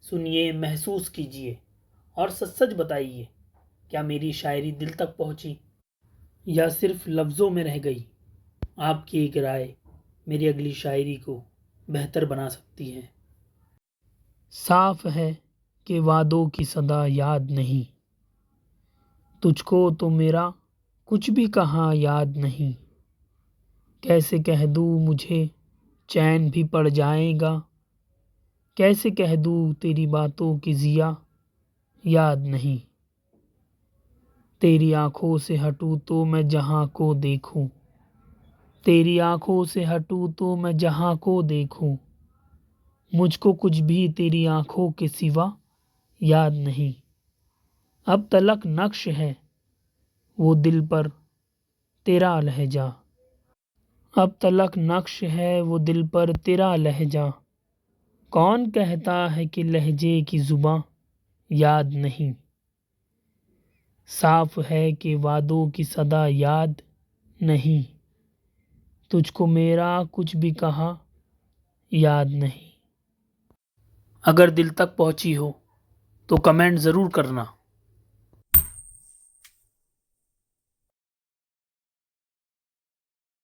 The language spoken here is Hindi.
सुनिए, महसूस कीजिए और सच सच बताइए, क्या मेरी शायरी दिल तक पहुंची या सिर्फ लफ्ज़ों में रह गई। आपकी एक राय मेरी अगली शायरी को बेहतर बना सकती है। साफ है कि वादों की सदा याद नहीं, तुझको तो मेरा कुछ भी कहाँ याद नहीं। कैसे कह दूँ मुझे चैन भी पड़ जाएगा, कैसे कह दूँ तेरी बातों की ज़िया याद नहीं। तेरी आँखों से हटूँ तो मैं जहाँ को देखूँ, तेरी आँखों से हटूँ तो मैं जहाँ को देखूँ, मुझको कुछ भी तेरी आँखों के सिवा याद नहीं। अब तलक नक्श है वो दिल पर तेरा लहजा, अब तलक नक्श है वो दिल पर तेरा लहजा। कौन कहता है कि लहजे की जुबां याद नहीं। साफ है कि वादों की सदा याद नहीं, तुझको मेरा कुछ भी कहा याद नहीं। अगर दिल तक पहुंची हो तो कमेंट ज़रूर करना।